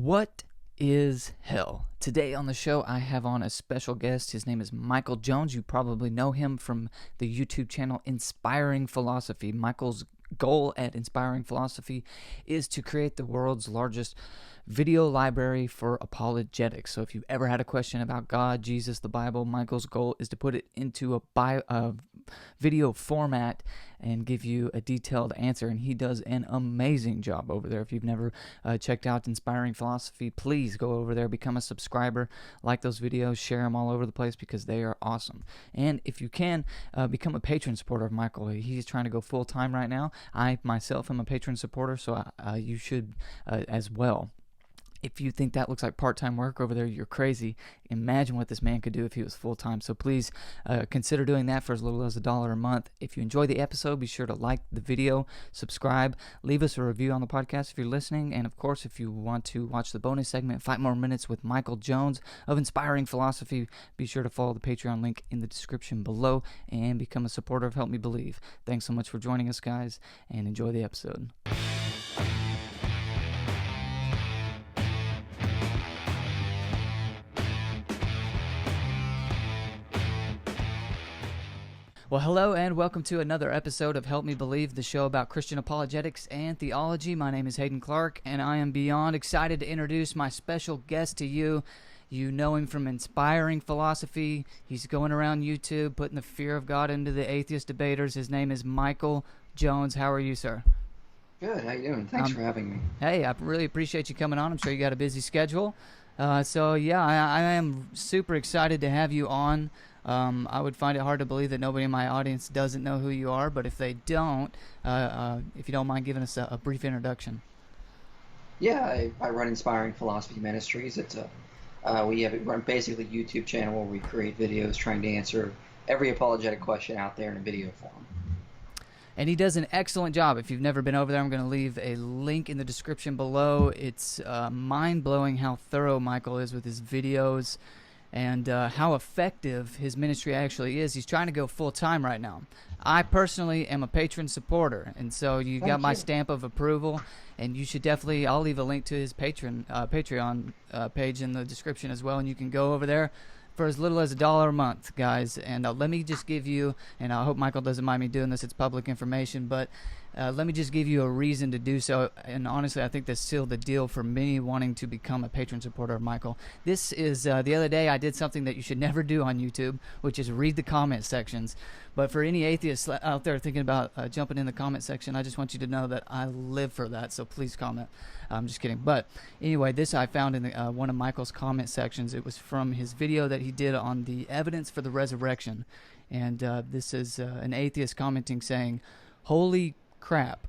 What is hell? Today on the show, I have on a special guest. His name is Michael Jones. You probably know him from the YouTube channel Inspiring Philosophy. Michael's goal at Inspiring Philosophy is to create the world's largest video library for apologetics. So if you've ever had a question about God, Jesus, the Bible, Michael's goal is to put it into a video format and give you a detailed answer, and he does an amazing job over there. If you've never checked out Inspiring Philosophy, please go over there, become a subscriber, like those videos, share them all over the place because they are awesome. And if you can, become a patron supporter of Michael. He's trying to go full-time right now. I myself am a patron supporter, so you should as well. If you think that looks like part-time work over there, you're crazy. Imagine what this man could do if he was full-time. So please consider doing that for as little as $1 a month. If you enjoy the episode, be sure to like the video, subscribe, leave us a review on the podcast if you're listening. And of course, if you want to watch the bonus segment, 5 More Minutes with Michael Jones of Inspiring Philosophy, be sure to follow the Patreon link in the description below and become a supporter of Help Me Believe. Thanks so much for joining us, guys, and enjoy the episode. Well, hello and welcome to another episode of Help Me Believe, the show about Christian apologetics and theology. My name is Haden Clark, and I am beyond excited to introduce my special guest to you. You know him from Inspiring Philosophy. He's going around YouTube putting the fear of God into the atheist debaters. His name is Michael Jones. How are you, sir? Good. How you doing? Thanks for having me. Hey, I really appreciate you coming on. I'm sure you got a busy schedule. I am super excited to have you on. I would find it hard to believe that nobody in my audience doesn't know who you are, but if they don't, if you don't mind giving us a brief introduction. Yeah, I run Inspiring Philosophy Ministries. It's we run basically a YouTube channel where we create videos trying to answer every apologetic question out there in a video form. And he does an excellent job. If you've never been over there, I'm going to leave a link in the description below. It's mind-blowing how thorough Michael is with his videos and how effective his ministry actually is. He's trying to go full-time right now. I personally am a patron supporter, and so you got my stamp of approval, and you should definitely, I'll leave a link to his Patreon page in the description as well, and you can go over there for as little as $1 a month, guys. And let me just give you, and I hope Michael doesn't mind me doing this, it's public information, but let me just give you a reason to do so. And honestly, I think this sealed the deal for me wanting to become a patron supporter of Michael. This is, the other day I did something that you should never do on YouTube, which is read the comment sections. But for any atheists out there thinking about jumping in the comment section, I just want you to know that I live for that, so please comment. I'm just kidding. But anyway, this I found in one of Michael's comment sections. It was from his video that he did on the evidence for the resurrection. And this is an atheist commenting saying, "Holy crap.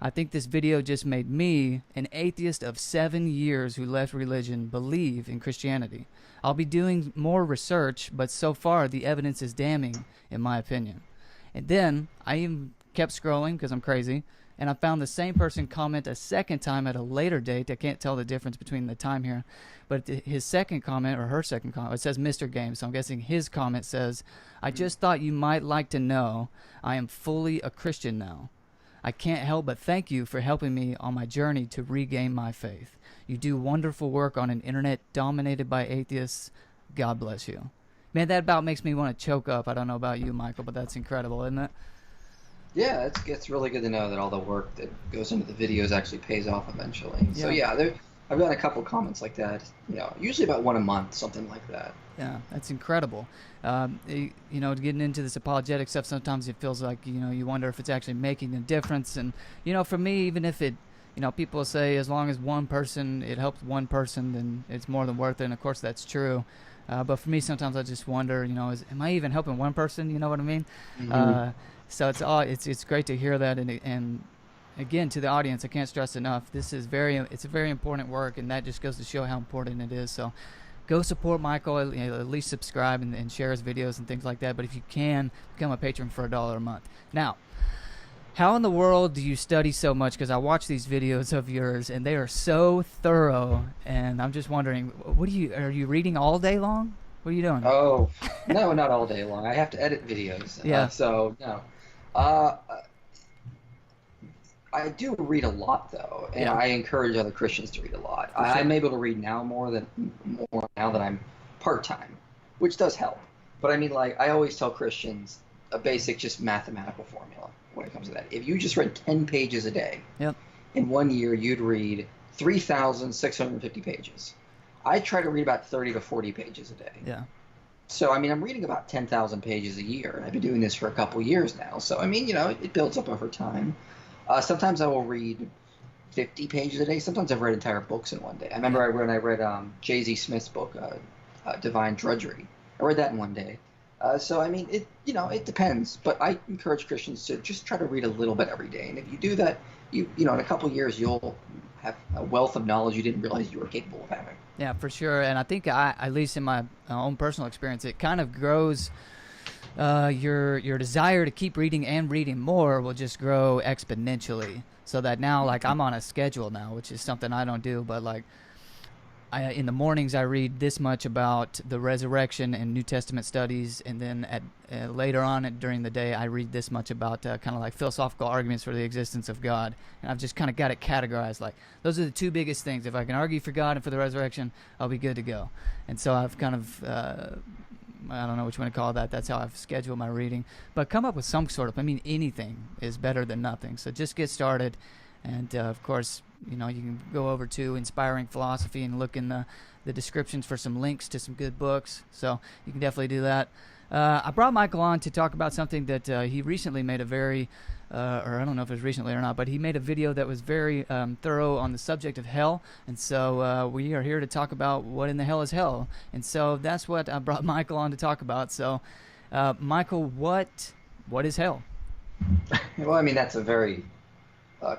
I think this video just made me, an atheist of 7 years who left religion, believe in Christianity. I'll be doing more research, but so far the evidence is damning, in my opinion." And then I even kept scrolling because I'm crazy, and I found the same person comment a second time at a later date. I can't tell the difference between the time here, but his second comment, or her second comment, it says Mr. Game, so I'm guessing his comment says, "I just thought you might like to know I am fully a Christian now. I can't help but thank you for helping me on my journey to regain my faith. You do wonderful work on an internet dominated by atheists. God bless you." Man, that about makes me want to choke up. I don't know about you, Michael, but that's incredible, isn't it? Yeah, it's really good to know that all the work that goes into the videos actually pays off eventually. Yeah. So yeah, I've done a couple comments like that. Usually about one a month, something like that. Yeah, that's incredible. Getting into this apologetic stuff, sometimes it feels like, you wonder if it's actually making a difference. And, for me, even if it, people say as long as it helps one person, then it's more than worth it. And, of course, that's true. But for me, sometimes I just wonder, am I even helping one person? You know what I mean? Mm-hmm. So it's great to hear that. And again, to the audience, I can't stress enough, it's a very important work, and that just goes to show how important it is. So go support Michael, at least subscribe and share his videos and things like that. But if you can, become a patron for $1 a month. Now, how in the world do you study so much? Because I watch these videos of yours, and they are so thorough, and I'm just wondering, are you reading all day long? What are you doing? Oh, no, not all day long. I have to edit videos. Yeah. So, no. I do read a lot though, and Yeah, I encourage other Christians to read a lot. for sure. I'm able to read now more now that I'm part time, which does help. But I mean, like I always tell Christians, a basic just mathematical formula when it comes to that. If you just read 10 pages a day, Yep. in 1 year you'd read 3,650 pages. I try to read about 30 to 40 pages a day. Yeah. So I mean, I'm reading about 10,000 pages a year, and I've been doing this for a couple years now. So I mean, it builds up over time. Sometimes I will read 50 pages a day. Sometimes I've read entire books in one day. I remember Yeah. when I read J.Z. Smith's book, Divine Drudgery. I read that in one day. So I mean, it depends. But I encourage Christians to just try to read a little bit every day. And if you do that, in a couple years you'll have a wealth of knowledge you didn't realize you were capable of having. Yeah, for sure. And I think at least in my own personal experience, it kind of grows. Your desire to keep reading and reading more will just grow exponentially. So that now, like, I'm on a schedule now, which is something I don't do. But like, in the mornings I read this much about the resurrection and New Testament studies, and then later on during the day I read this much about kind of like philosophical arguments for the existence of God. And I've just kind of got it categorized like those are the two biggest things. If I can argue for God and for the resurrection, I'll be good to go. And so I've kind of I don't know what you want to call that. That's how I've scheduled my reading. But come up with some sort of, anything is better than nothing. So just get started. And, of course, you can go over to Inspiring Philosophy and look in the descriptions for some links to some good books. So you can definitely do that. I brought Michael on to talk about something that he recently made a very, or I don't know if it was recently or not, but he made a video that was very thorough on the subject of hell. And so we are here to talk about what in the hell is hell. And so that's what I brought Michael on to talk about. So, Michael, what is hell? Well, I mean, that's a very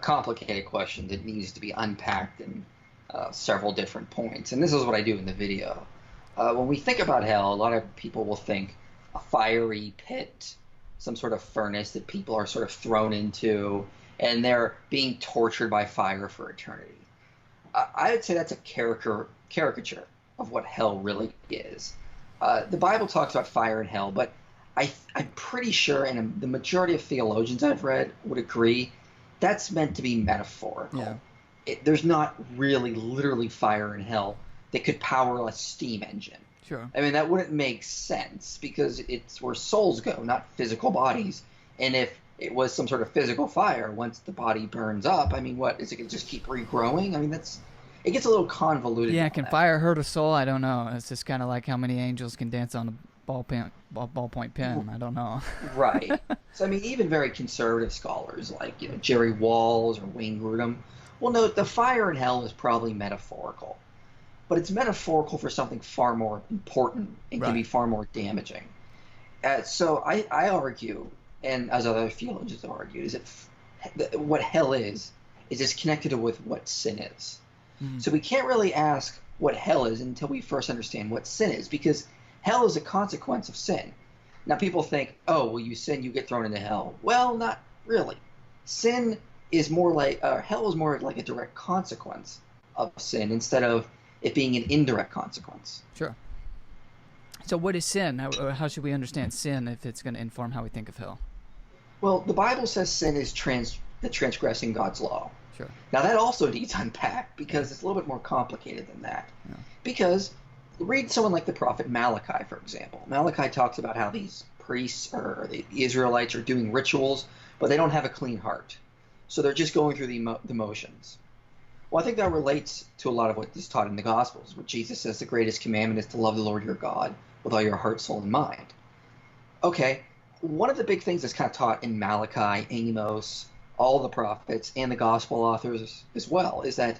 complicated question that needs to be unpacked in several different points. And this is what I do in the video. When we think about hell, a lot of people will think a fiery pit, some sort of furnace that people are sort of thrown into, and they're being tortured by fire for eternity. I would say that's a caricature of what hell really is. The Bible talks about fire and hell, but I'm pretty sure, and the majority of theologians I've read would agree, that's meant to be metaphorical. Yeah. There's not really literally fire in hell that could power a steam engine. Sure. I mean, that wouldn't make sense because it's where souls go, not physical bodies. And if it was some sort of physical fire, once the body burns up, I mean, what, is it going to just keep regrowing? I mean, it gets a little convoluted. Yeah, can fire hurt a soul? I don't know. It's just kind of like how many angels can dance on a ballpoint pen. I don't know. Right. So, I mean, even very conservative scholars like, Jerry Walls or Wayne Grudem will note the fire in hell is probably metaphorical. But it's metaphorical for something far more important and can be far more damaging. So I argue, and as other theologians argue, is that what hell is it's connected with what sin is. Mm-hmm. So we can't really ask what hell is until we first understand what sin is, because hell is a consequence of sin. Now people think, oh, well, you sin, you get thrown into hell. Well, not really. Sin is more like, hell is more like a direct consequence of sin instead of it being an indirect consequence. Sure. So what is sin? How should we understand sin if it's going to inform how we think of hell? Well, the Bible says sin is transgressing God's law. Sure. Now that also needs unpacked because it's a little bit more complicated than that. Yeah. Because read someone like the prophet Malachi, for example. Malachi talks about how these priests or the Israelites are doing rituals, but they don't have a clean heart. So they're just going through the motions. Well, I think that relates to a lot of what is taught in the Gospels, where Jesus says the greatest commandment is to love the Lord your God with all your heart, soul, and mind. Okay, one of the big things that's kind of taught in Malachi, Amos, all the prophets, and the Gospel authors as well, is that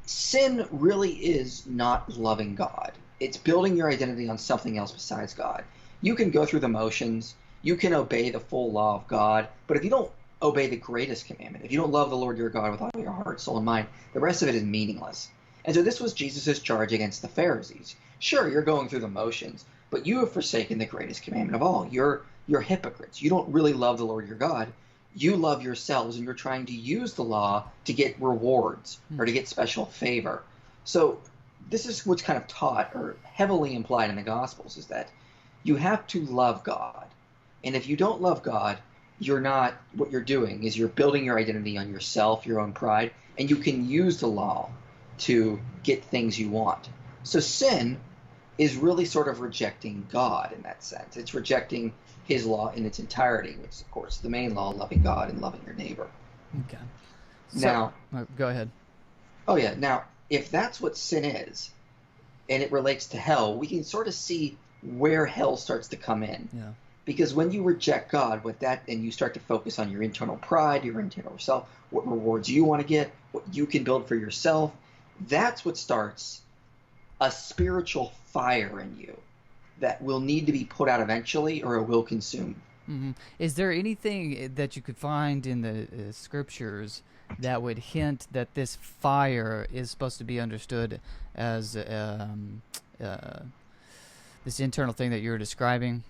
sin really is not loving God. It's building your identity on something else besides God. You can go through the motions, you can obey the full law of God, but if you don't obey the greatest commandment, if you don't love the Lord your God with all your heart, soul, and mind, the rest of it is meaningless. And so this was Jesus' charge against the Pharisees. Sure, you're going through the motions, but you have forsaken the greatest commandment of all. You're hypocrites. You don't really love the Lord your God. You love yourselves, and you're trying to use the law to get rewards or to get special favor. So this is what's kind of taught or heavily implied in the Gospels, is that you have to love God. And if you don't love God, you're not, what you're doing is you're building your identity on yourself, your own pride, and you can use the law to get things you want. So sin is really sort of rejecting God in that sense. It's rejecting his law in its entirety, which is, of course, the main law, loving God and loving your neighbor. Okay. Now, go ahead. oh yeah, now, if that's what sin is, and it relates to hell, we can sort of see where hell starts to come in. Yeah. Because when you reject God with that, and you start to focus on your internal pride, your internal self, what rewards you want to get, what you can build for yourself, that's what starts a spiritual fire in you that will need to be put out eventually, or it will consume. Mm-hmm. Is there anything that you could find in the scriptures that would hint that this fire is supposed to be understood as this internal thing that you're describing?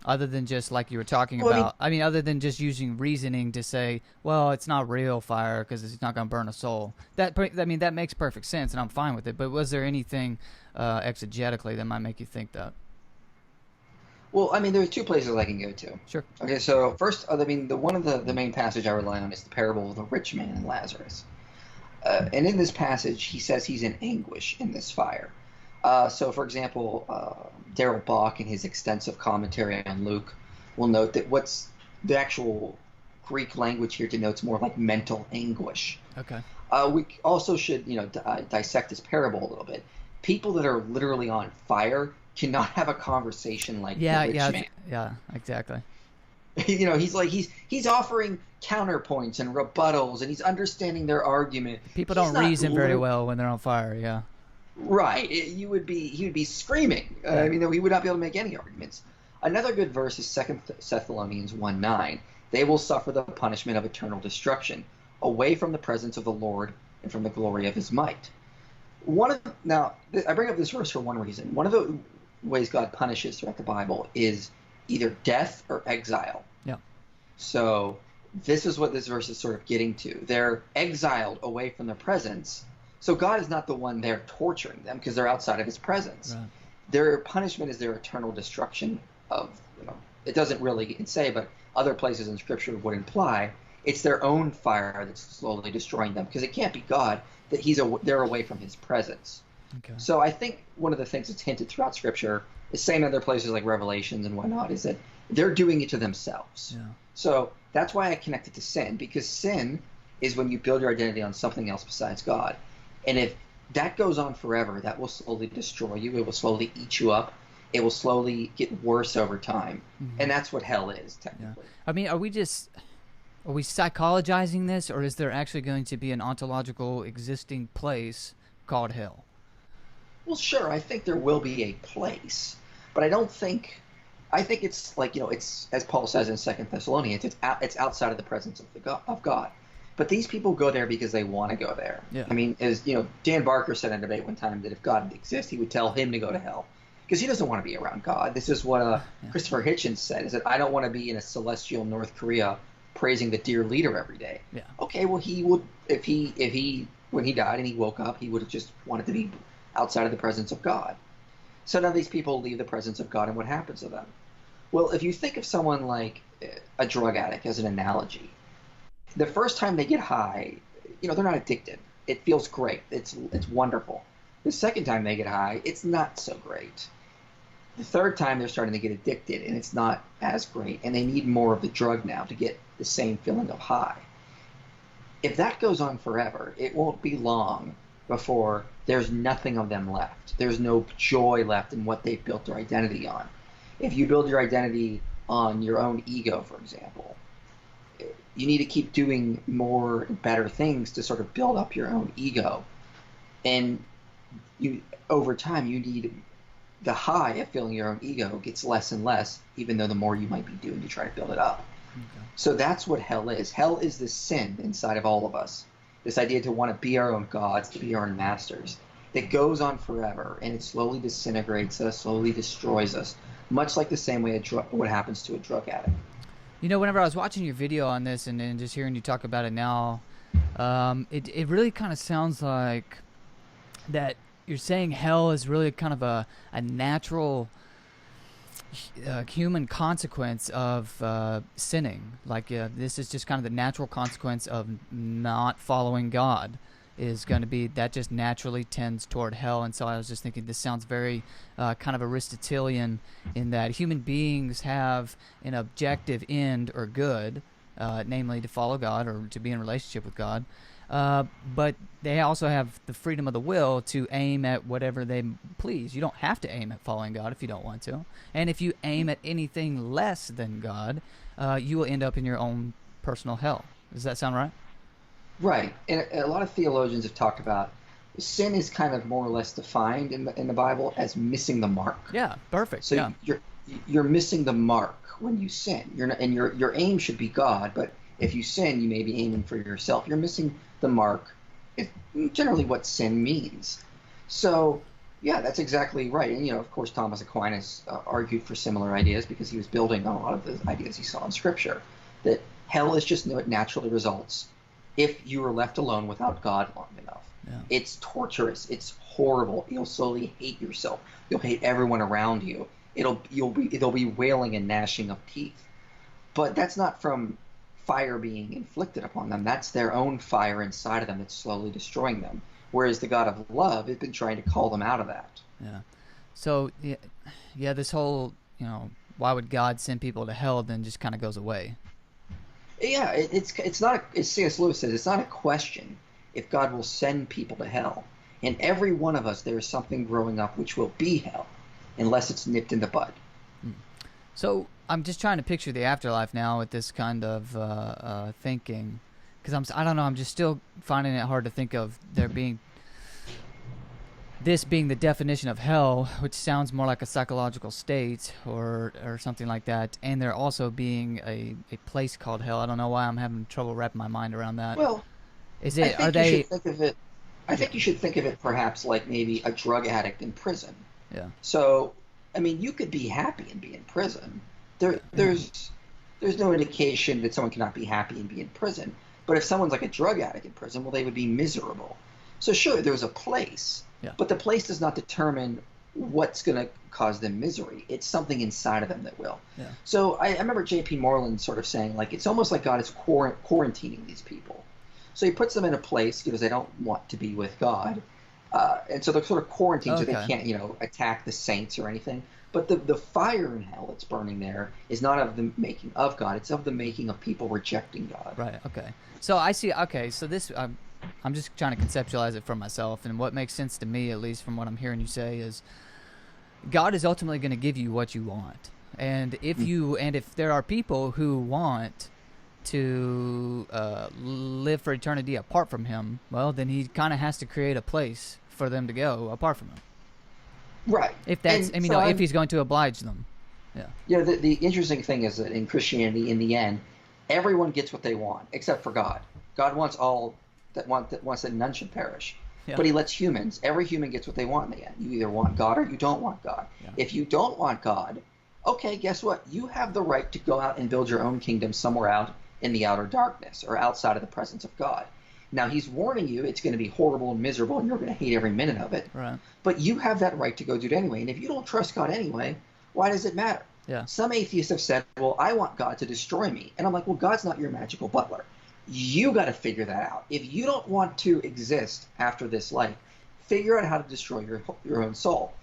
Other than just like you were talking about, I mean, other than just using reasoning to say, well, it's not real fire because it's not going to burn a soul. That makes perfect sense, and I'm fine with it. But was there anything exegetically that might make you think that? Well, I mean, there's two places I can go to. Sure. Okay, so first, I mean, one of the main passage I rely on is the parable of the rich man and Lazarus. And in this passage, he says he's in anguish in this fire. So, for example, Darrell Bach, in his extensive commentary on Luke, will note that what's the actual Greek language here denotes more like mental anguish. Okay. We also should, dissect this parable a little bit. People that are literally on fire cannot have a conversation like the rich man. Yeah, exactly. He's offering counterpoints and rebuttals, and he's understanding their argument. People don't reason very well when they're on fire. Yeah. Right. He would be screaming. I mean, he would not be able to make any arguments. Another good verse is 2 Thessalonians 1:9. They will suffer the punishment of eternal destruction, away from the presence of the Lord and from the glory of his might. Now, I bring up this verse for one reason. One of the ways God punishes throughout the Bible is either death or exile. Yeah. So this is what this verse is sort of getting to. They're exiled away from the presence. So God is not the one there torturing them because they're outside of his presence. Right. Their punishment is their eternal destruction of, it doesn't really say, but other places in Scripture would imply it's their own fire that's slowly destroying them because it can't be God that they're away from his presence. Okay. So I think one of the things that's hinted throughout Scripture, the same in other places like Revelations and whatnot, is that they're doing it to themselves. Yeah. So that's why I connect it to sin, because sin is when you build your identity on something else besides God. And if that goes on forever, that will slowly destroy you. It will slowly eat you up. It will slowly get worse over time. Mm-hmm. And that's what hell is, technically. Yeah. I mean, are we psychologizing this, or is there actually going to be an ontological existing place called hell? Well, sure, I think there will be a place. But I think it's like, it's, as Paul says in 2 Thessalonians, it's outside of the presence of God. But these people go there because they want to go there. Yeah. I mean, as Dan Barker said in a debate one time that if God exists, he would tell him to go to hell because he doesn't want to be around God. This is what Christopher Hitchens said: is that I don't want to be in a celestial North Korea praising the dear leader every day. Yeah. Okay, well, he would if he when he died and he woke up, he would have just wanted to be outside of the presence of God. So now these people leave the presence of God, and what happens to them? Well, if you think of someone like a drug addict as an analogy, the first time they get high, they're not addicted. It feels great. It's wonderful. The second time they get high, it's not so great. The third time they're starting to get addicted, and it's not as great, and they need more of the drug now to get the same feeling of high. If that goes on forever, it won't be long before there's nothing of them left. There's no joy left in what they've built their identity on. If you build your identity on your own ego, for example, you need to keep doing more better things to sort of build up your own ego. And over time, you need the high of feeling your own ego gets less and less, even though the more you might be doing to try to build it up. Okay. So that's what hell is. Hell is this sin inside of all of us. This idea to want to be our own gods, to be our own masters, that goes on forever, and it slowly disintegrates us, slowly destroys us, much like the same way what happens to a drug addict. Whenever I was watching your video on this and just hearing you talk about it now, it really kind of sounds like that you're saying hell is really kind of a natural human consequence of sinning. Like this is just kind of the natural consequence of not following God is going to be that just naturally tends toward hell. And so I was just thinking this sounds very kind of Aristotelian in that human beings have an objective end or good, namely to follow God or to be in relationship with God. But they also have the freedom of the will to aim at whatever they please. You don't have to aim at following God if you don't want to. And if you aim at anything less than God, you will end up in your own personal hell. Does that sound right? Right. And a lot of theologians have talked about sin is kind of more or less defined in the Bible as missing the mark. Yeah, perfect. So Yeah. you're missing the mark when you sin. You're not, and your aim should be God, but if you sin, you may be aiming for yourself. You're missing the mark. It's generally what sin means. So, yeah, that's exactly right. And, of course, Thomas Aquinas argued for similar ideas because he was building on a lot of the ideas he saw in Scripture, that hell is just what naturally results if you are left alone without God long enough. Yeah. It's torturous. It's horrible. You'll slowly hate yourself. You'll hate everyone around you. It'll be wailing and gnashing of teeth. But that's not from fire being inflicted upon them. That's their own fire inside of them that's slowly destroying them. Whereas the God of love has been trying to call them out of that. Yeah. So, yeah, this whole, why would God send people to hell then just kind of goes away. Yeah, it's not, as C.S. Lewis says, it's not a question if God will send people to hell. In every one of us, there is something growing up which will be hell, unless it's nipped in the bud. So I'm just trying to picture the afterlife now with this kind of thinking, because I don't know, I'm just still finding it hard to think of there being this being the definition of hell, which sounds more like a psychological state or something like that, and there also being a place called hell. I don't know why I'm having trouble wrapping my mind around that. Well, is it? I think you should think of it perhaps like maybe a drug addict in prison. Yeah. So, I mean, you could be happy and be in prison. There's no indication that someone cannot be happy and be in prison. But if someone's like a drug addict in prison, well, they would be miserable. So sure, there's a place, but the place does not determine what's going to cause them misery. It's something inside of them that will. Yeah. So I remember J.P. Moreland sort of saying, like, it's almost like God is quarantining these people. So he puts them in a place because they don't want to be with God. And so they're sort of quarantined so they can't, attack the saints or anything. But the fire in hell that's burning there is not of the making of God. It's of the making of people rejecting God. Right, okay. So I see, okay, so this, I'm just trying to conceptualize it for myself. And what makes sense to me, at least from what I'm hearing you say, is God is ultimately going to give you what you want. And if there are people who want to live for eternity apart from him, well, then he kind of has to create a place for them to go apart from him. Right. If that's, if he's going to oblige them. Yeah. Yeah. The interesting thing is that in Christianity, in the end, everyone gets what they want except for God. God wants wants that none should perish. Yeah. But he lets humans. Every human gets what they want in the end. You either want God or you don't want God. Yeah. If you don't want God, okay, guess what? You have the right to go out and build your own kingdom somewhere out in the outer darkness or outside of the presence of God. Now, he's warning you it's going to be horrible and miserable, and you're going to hate every minute of it. Right. But you have that right to go do it anyway. And if you don't trust God anyway, why does it matter? Yeah. Some atheists have said, well, I want God to destroy me. And I'm like, well, God's not your magical butler. You got to figure that out. If you don't want to exist after this life, figure out how to destroy your own soul.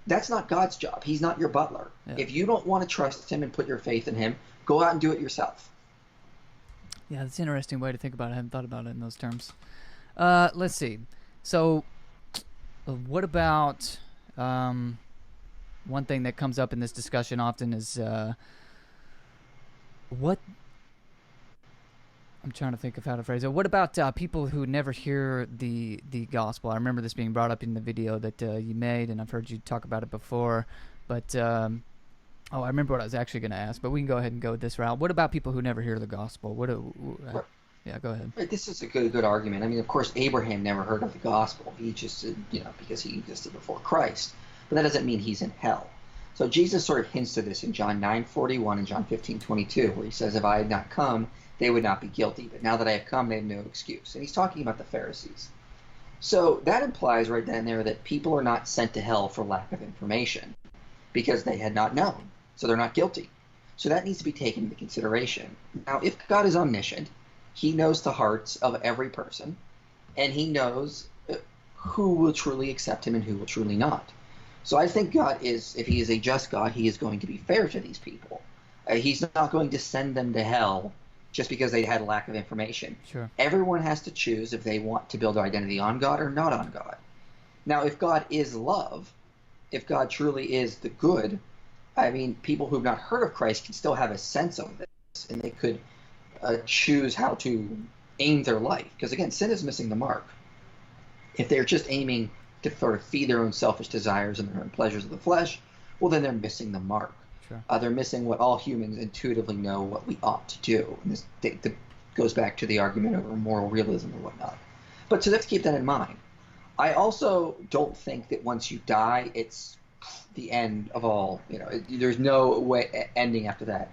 That's not God's job. He's not your butler. Yeah. If you don't want to trust him and put your faith in him, go out and do it yourself. Yeah, that's an interesting way to think about it. I haven't thought about it in those terms. Let's see. So, what about one thing that comes up in this discussion often is what... I'm trying to think of how to phrase it. What about people who never hear the gospel? I remember this being brought up in the video that you made, and I've heard you talk about it before. But, I remember what I was actually going to ask, but we can go ahead and go this route. What about people who never hear the gospel? Yeah, go ahead. Right, this is a good argument. I mean, of course, Abraham never heard of the gospel. He just, because he existed before Christ. But that doesn't mean he's in hell. So Jesus sort of hints to this in John 9:41 and John 15:22, where he says, if I had not come, they would not be guilty. But now that I have come, they have no excuse. And he's talking about the Pharisees. So that implies right then and there that people are not sent to hell for lack of information, because they had not known. so they're not guilty. So that needs to be taken into consideration. Now, if God is omniscient, he knows the hearts of every person, and he knows who will truly accept him and who will truly not. So I think God is, if he is a just God, he is going to be fair to these people. He's not going to send them to hell just because they had a lack of information. Sure. Everyone has to choose if they want to build their identity on God or not on God. Now, if God is love, if God truly is the good, I mean, people who've not heard of Christ can still have a sense of this, and they could choose how to aim their life. Because, again, sin is missing the mark. If they're just aiming to sort of feed their own selfish desires and their own pleasures of the flesh, well, then they're missing the mark. Sure. They're missing what all humans intuitively know what we ought to do. And this goes back to the argument over moral realism and whatnot. But so let's keep that in mind. I also don't think that once you die, it's the end of all. There's no way ending after that.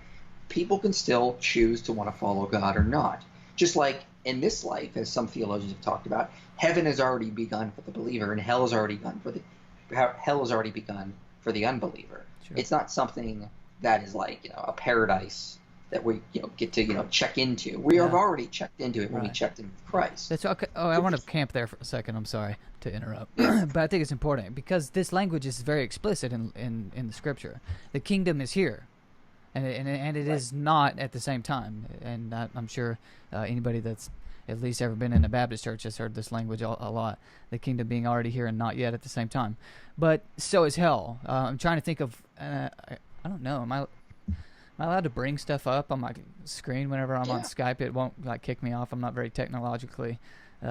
People can still choose to want to follow God or not. Just like in this life, as some theologians have talked about, heaven has already begun for the believer, and hell has already begun for the unbeliever. Sure. It's not something that is like a paradise that we get to check into. We have already checked into it when we checked in with Christ. That's okay. Oh, I want to camp there for a second. I'm sorry to interrupt, but I think it's important because this language is very explicit in the Scripture. The kingdom is here, and it is not at the same time. And I'm sure anybody that's at least ever been in a Baptist church has heard this language a lot. The kingdom being already here and not yet at the same time. But so is hell. I'm trying to think of. I don't know. Am I allowed to bring stuff up on my screen whenever I'm on Skype? It won't kick me off. I'm not very technologically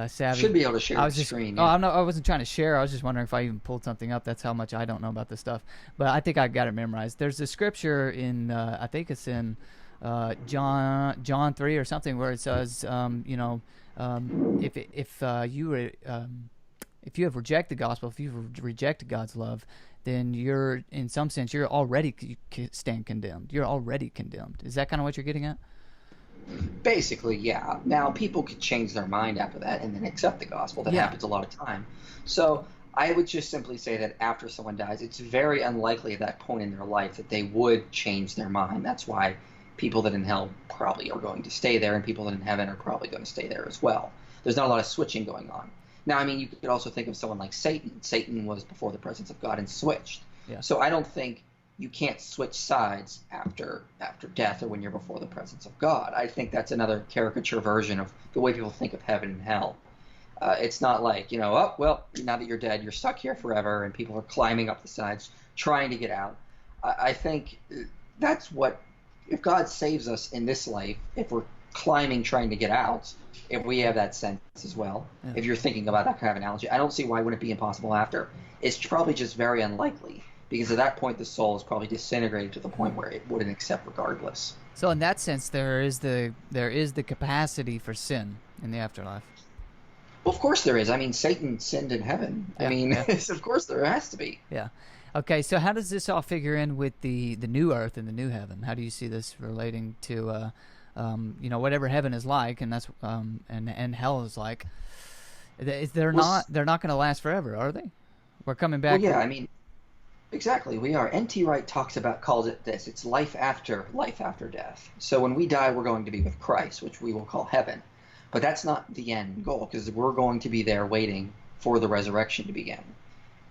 savvy. Should be able to share the screen. Yeah. I wasn't trying to share. I was just wondering if I even pulled something up. That's how much I don't know about this stuff. But I think I got it memorized. There's a scripture in I think it's in John 3 or something where it says if you have rejected the gospel, if you've rejected God's love, then you're, in some sense, you're already stand condemned. You're already condemned. Is that kind of what you're getting at? Basically, yeah. Now, people could change their mind after that and then accept the gospel. That happens a lot of time. So I would just simply say that after someone dies, it's very unlikely at that point in their life that they would change their mind. That's why people that in hell probably are going to stay there, and people that in heaven are probably going to stay there as well. There's not a lot of switching going on. Now, I mean, you could also think of someone like Satan. Satan was before the presence of God and switched. Yeah. So I don't think you can't switch sides after death or when you're before the presence of God. I think that's another caricature version of the way people think of heaven and hell. It's not like, now that you're dead, you're stuck here forever, and people are climbing up the sides trying to get out. I think that's what, if God saves us in this life, if we're climbing trying to get out, if we have that sense as well, if you're thinking about that kind of analogy, I don't see why it wouldn't be impossible after. It's probably just very unlikely, because at that point the soul is probably disintegrated to the point where it wouldn't accept regardless. So in that sense, there is the capacity for sin in the afterlife. Well, of course there is. I mean, Satan sinned in heaven. I mean, of course there has to be. Yeah. Okay, so how does this all figure in with the new earth and the new heaven? How do you see this relating to whatever heaven is like, and that's and hell is like? They're not going to last forever, are they? We're coming back. Well, yeah, I mean, exactly. We are. N.T. Wright calls it this. It's life after death. So when we die, we're going to be with Christ, which we will call heaven. But that's not the end goal, because we're going to be there waiting for the resurrection to begin.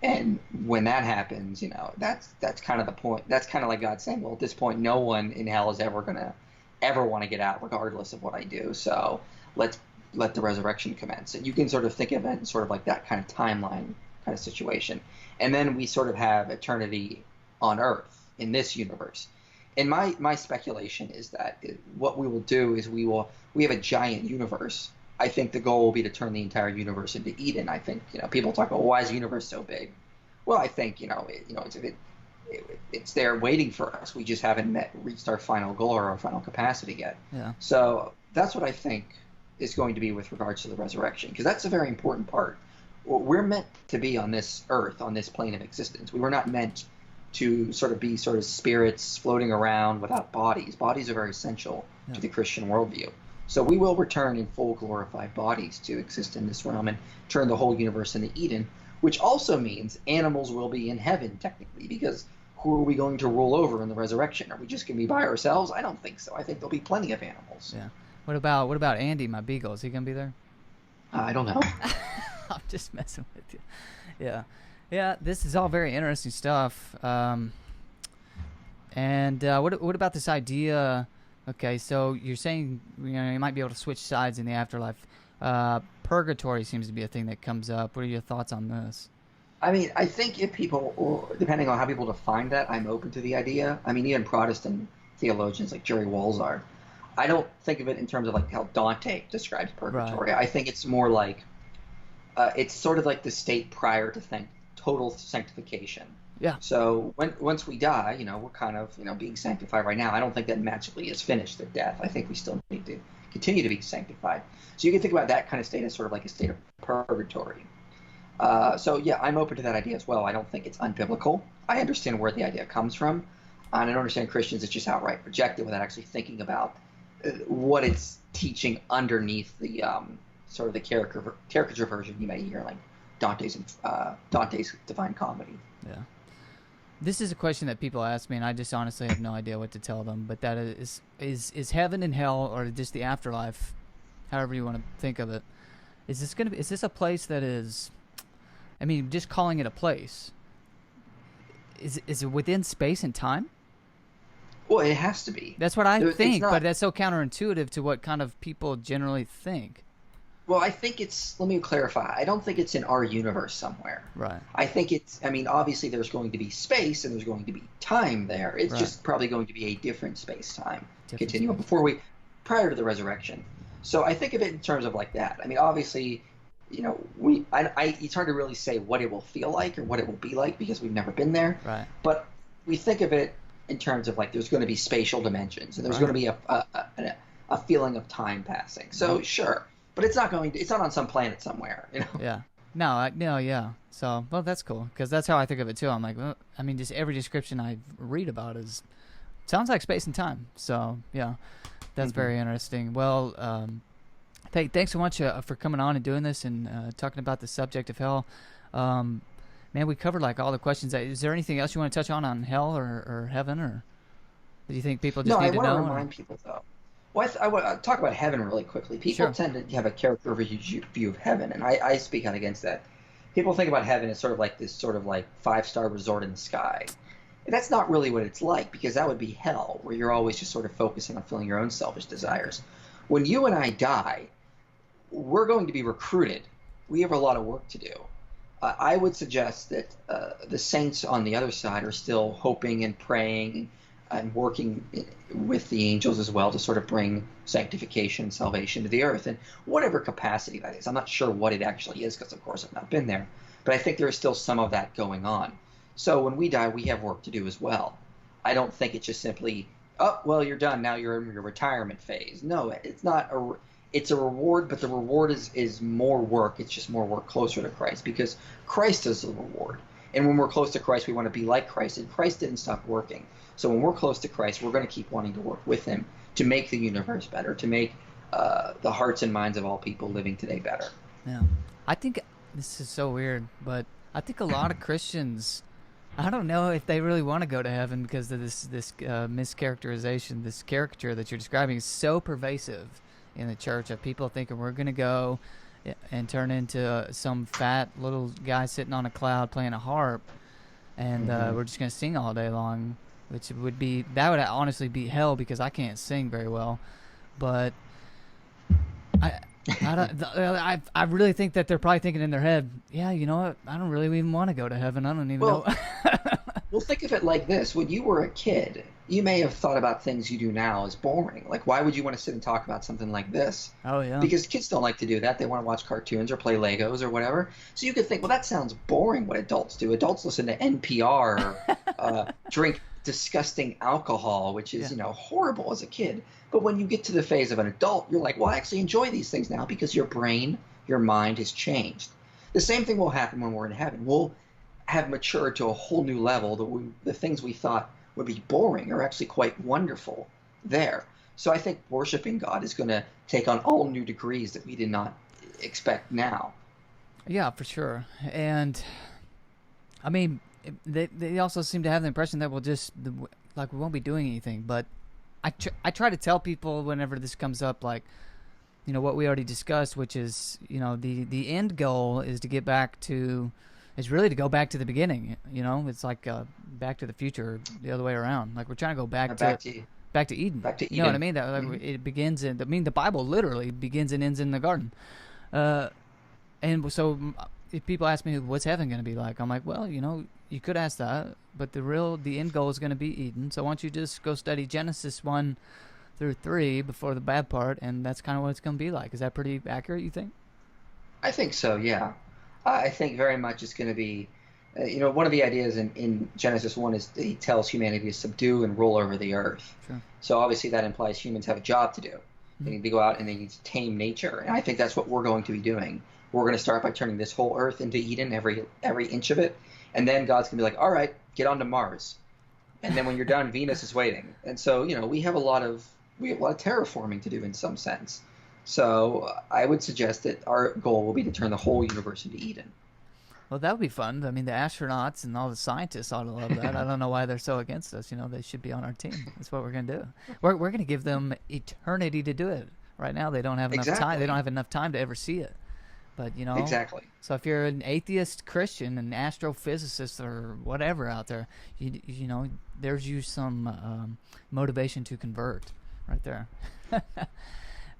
And when that happens, that's kind of the point. That's kind of like God saying, well, at this point, no one in hell is ever going to want to get out, regardless of what I do. So let the resurrection commence. And you can sort of think of it in sort of like that kind of timeline kind of situation. And then we sort of have eternity on earth in this universe. And my speculation is that what we will do is we have a giant universe. I think the goal will be to turn the entire universe into Eden. I think people talk about, why is the universe so big? Well, I think it's there waiting for us. We just haven't reached our final goal or our final capacity yet. Yeah. So that's what I think is going to be with regards to the resurrection, because that's a very important part. We're meant to be on this earth, on this plane of existence. We were not meant to sort of spirits floating around without bodies. Bodies are very essential to the Christian worldview. So we will return in full glorified bodies to exist in this realm and turn the whole universe into Eden, which also means animals will be in heaven technically, because who are we going to rule over in the resurrection? Are we just going to be by ourselves? I don't think so. I think there'll be plenty of animals. Yeah. What about Andy, my beagle? Is he gonna be there? I don't know. I'm just messing with you. Yeah. Yeah, this is all very interesting stuff. What about this idea? Okay, so you're saying you might be able to switch sides in the afterlife. Purgatory seems to be a thing that comes up. What are your thoughts on this? I mean, I think if people, or depending on how people define that, I'm open to the idea. I mean, even Protestant theologians like Jerry Walzar, I don't think of it in terms of like how Dante describes purgatory. Right. I think it's more like it's sort of like the state prior to total sanctification. Yeah. So once we die, we're kind of being sanctified right now. I don't think that magically is finished at death. I think we still need to continue to be sanctified. So you can think about that kind of state as sort of like a state of purgatory. So yeah, I'm open to that idea as well. I don't think it's unbiblical. I understand where the idea comes from, and I don't understand Christians that just outright reject it without actually thinking about what it's teaching underneath the sort of the caricature version you may hear, like Dante's Divine Comedy. Yeah. This is a question that people ask me, and I just honestly have no idea what to tell them. But that is heaven and hell, or just the afterlife, however you want to think of it. Is this a place that is? I mean, just calling it a place. Is it within space and time? Well, it has to be. That's what I think, but that's so counterintuitive to what kind of people generally think. Well, I think let me clarify. I don't think it's in our universe somewhere. Right. I think obviously there's going to be space and there's going to be time there. It's just probably going to be a different space-time continuum prior to the resurrection. So I think of it in terms of like that. I mean, obviously, it's hard to really say what it will feel like or what it will be like because we've never been there. Right. But we think of it in terms of like there's going to be spatial dimensions and there's going to be a feeling of time passing. So sure. But it's not on some planet somewhere, Yeah. No, yeah. So, well, that's cool because that's how I think of it too. I'm like, well, I mean, just every description I read about sounds like space and time. So, yeah, that's very interesting. Well, thanks so much for coming on and doing this and talking about the subject of hell. Man, we covered like all the questions. Is there anything else you want to touch on hell or heaven, or do you think people just need to know? No, I want to remind people though. Well, I want to talk about heaven really quickly. People tend to have a character view of heaven, and I speak out against that. People think about heaven as sort of like this sort of like 5-star resort in the sky. And that's not really what it's like, because that would be hell, where you're always just sort of focusing on filling your own selfish desires. When you and I die, we're going to be recruited. We have a lot of work to do. I would suggest that the saints on the other side are still hoping and praying and working with the angels as well to sort of bring sanctification and salvation to the earth in whatever capacity that is. I'm not sure what it actually is because, of course, I've not been there. But I think there is still some of that going on. So when we die, we have work to do as well. I don't think it's just simply, oh, well, you're done. Now you're in your retirement phase. No, it's not. It's a reward, but the reward is more work. It's just more work closer to Christ because Christ is the reward. And when we're close to Christ, we want to be like Christ. And Christ didn't stop working. So when we're close to Christ, we're going to keep wanting to work with him to make the universe better, to make the hearts and minds of all people living today better. Yeah. I think this is so weird, but I think a lot of Christians, I don't know if they really want to go to heaven because of this mischaracterization, this caricature that you're describing is so pervasive in the church of people thinking we're going to go and turn into some fat little guy sitting on a cloud playing a harp, and we're just going to sing all day long. Which would honestly be hell because I can't sing very well, but I really think that they're probably thinking in their head, yeah, you know what? I don't really even want to go to heaven. I don't even know. Well, think of it like this: when you were a kid, you may have thought about things you do now as boring. Like, why would you want to sit and talk about something like this? Oh yeah. Because kids don't like to do that. They want to watch cartoons or play Legos or whatever. So you could think, well, that sounds boring. What adults do? Adults listen to NPR or drink disgusting alcohol, which is horrible as a kid. But when you get to the phase of an adult, you're like, well, I actually enjoy these things now because your brain, your mind has changed. The same thing will happen when we're in heaven. We'll have matured to a whole new level that the things we thought would be boring are actually quite wonderful there. So I think worshiping God is going to take on all new degrees that we did not expect now. Yeah, for sure. And I mean, they also seem to have the impression that we won't be doing anything. But I try to tell people whenever this comes up, like, what we already discussed, which is, the end goal is to get back to, is really to go back to the beginning. It's like Back to the Future, the other way around. Like, we're trying to go back to Eden. Back to Eden. You know what I mean? That it begins in. I mean, the Bible literally begins and ends in the garden. And so, if people ask me what's heaven going to be like, I'm like, well, you could ask that, but the end goal is going to be Eden. So why don't you just go study Genesis 1 through 3 before the bad part, and that's kind of what it's going to be like. Is that pretty accurate, you think? I think so, yeah. I think very much it's going to be, one of the ideas in Genesis 1 is he tells humanity to subdue and rule over the earth. Sure. So obviously that implies humans have a job to do. They need to go out and they need to tame nature. And I think that's what we're going to be doing. We're going to start by turning this whole earth into Eden, every inch of it. And then God's going to be like, all right, get on to Mars. And then when you're done, Venus is waiting. And so, we have a lot of terraforming to do in some sense. So I would suggest that our goal will be to turn the whole universe into Eden. Well, that would be fun. I mean, the astronauts and all the scientists ought to love that. I don't know why they're so against us. They should be on our team. That's what we're going to do. We're going to give them eternity to do it. Right now, they don't have enough time. They don't have enough time to ever see it. But, Exactly. So if you're an atheist Christian, an astrophysicist or whatever out there, there's you some motivation to convert right there.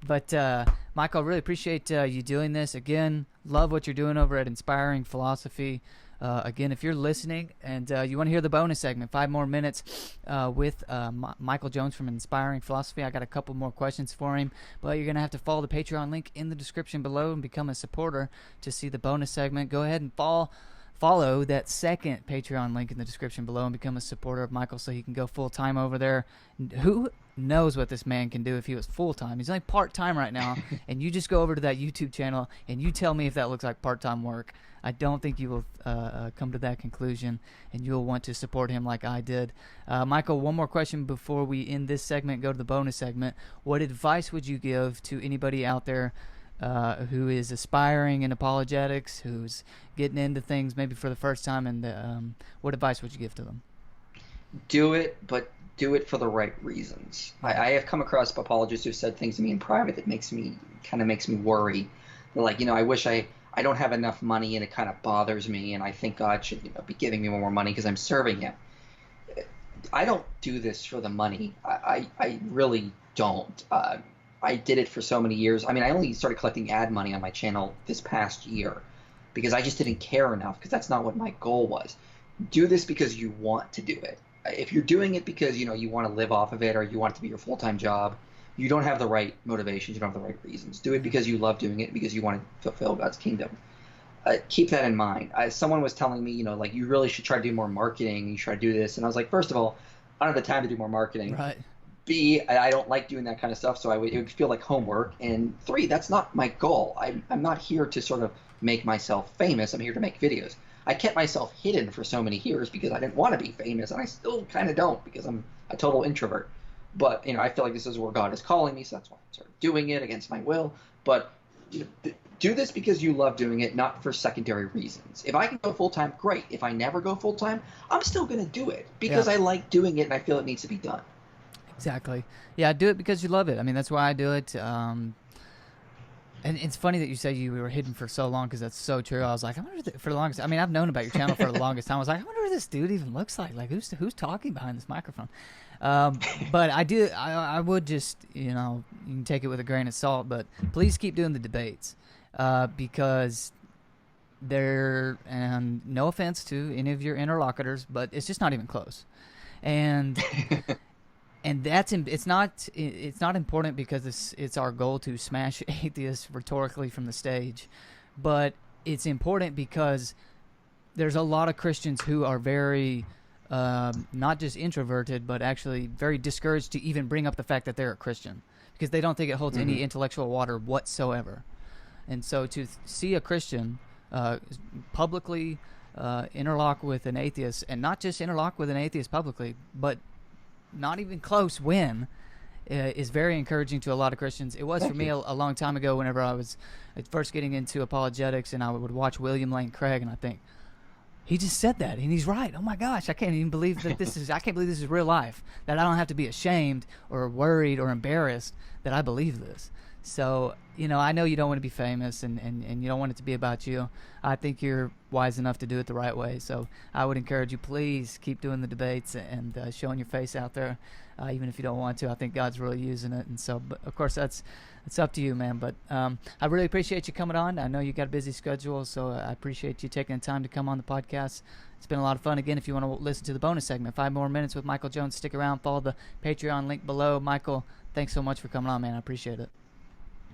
But, Michael, I really appreciate you doing this. Again, love what you're doing over at Inspiring Philosophy. Again, if you're listening and you want to hear the bonus segment, 5 more minutes with Michael Jones from Inspiring Philosophy, I got a couple more questions for him. But you're going to have to follow the Patreon link in the description below and become a supporter to see the bonus segment. Go ahead and follow that second Patreon link in the description below and become a supporter of Michael so he can go full-time over there. Who knows what this man can do if he was full-time? He's only part-time right now, and you just go over to that YouTube channel and you tell me if that looks like part-time work. I don't think you will come to that conclusion, and you'll want to support him like I did. Michael, one more question before we end this segment, go to the bonus segment. What advice would you give to anybody out there who is aspiring in apologetics, who's getting into things maybe for the first time, and what advice would you give to them? Do it, but do it for the right reasons. I have come across apologists who've said things to me in private that makes me worry. They're like, I wish I don't have enough money and it kind of bothers me, and I think God should be giving me more money because I'm serving him. I don't do this for the money. I really don't. I did it for so many years. I mean, I only started collecting ad money on my channel this past year because I just didn't care enough, because that's not what my goal was. Do this because you want to do it. If you're doing it because you want to live off of it or you want it to be your full-time job, you don't have the right motivations, you don't have the right reasons. Do it because you love doing it, because you want to fulfill God's kingdom. Keep that in mind. Someone was telling me, you really should try to do more marketing, you try to do this. And I was like, first of all, I don't have the time to do more marketing. Right. B, I don't like doing that kind of stuff, so it would feel like homework. And 3, that's not my goal. I'm not here to sort of make myself famous. I'm here to make videos. I kept myself hidden for so many years because I didn't want to be famous, and I still kind of don't because I'm a total introvert. But I feel like this is where God is calling me, so that's why I'm sort of doing it against my will. But do this because you love doing it, not for secondary reasons. If I can go full-time, great. If I never go full-time, I'm still going to do it because I like doing it and I feel it needs to be done. Exactly. Yeah, do it because you love it. I mean, that's why I do it. And it's funny that you say you were hidden for so long, because that's so true. I was like, I wonder for the longest. I mean, I've known about your channel for the longest time. I was like, I wonder what this dude even looks like. Like, who's talking behind this microphone? But I would just, you can take it with a grain of salt. But please keep doing the debates, because and no offense to any of your interlocutors, but it's just not even close. And And it's not important because it's our goal to smash atheists rhetorically from the stage, but it's important because there's a lot of Christians who are very not just introverted, but actually very discouraged to even bring up the fact that they're a Christian because they don't think it holds any intellectual water whatsoever. And so to see a Christian publicly interlock with an atheist, and not just interlock with an atheist publicly, but not even close win, is very encouraging to a lot of Christians. It was for me a long time ago whenever I was first getting into apologetics, and I would watch William Lane Craig, and I think, He just said that, and he's right. Oh my gosh, I can't even believe that I can't believe this is real life. That I don't have to be ashamed or worried or embarrassed that I believe this. So, I know you don't want to be famous and you don't want it to be about you. I think you're wise enough to do it the right way. So I would encourage you, please keep doing the debates and showing your face out there, even if you don't want to. I think God's really using it. And so, but of course, it's up to you, man. But I really appreciate you coming on. I know you got a busy schedule, so I appreciate you taking the time to come on the podcast. It's been a lot of fun. Again, if you want to listen to the bonus segment, 5 more minutes with Michael Jones, stick around. Follow the Patreon link below. Michael, thanks so much for coming on, man. I appreciate it.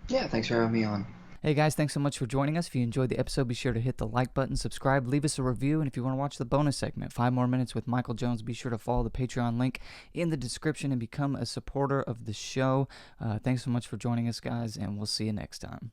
Yeah, thanks for having me on. Hey guys, thanks so much for joining us. If you enjoyed the episode, be sure to hit the like button, subscribe, leave us a review, and if you want to watch the bonus segment, 5 more minutes with Michael Jones, be sure to follow the Patreon link in the description and become a supporter of the show. Thanks so much for joining us, guys, and we'll see you next time.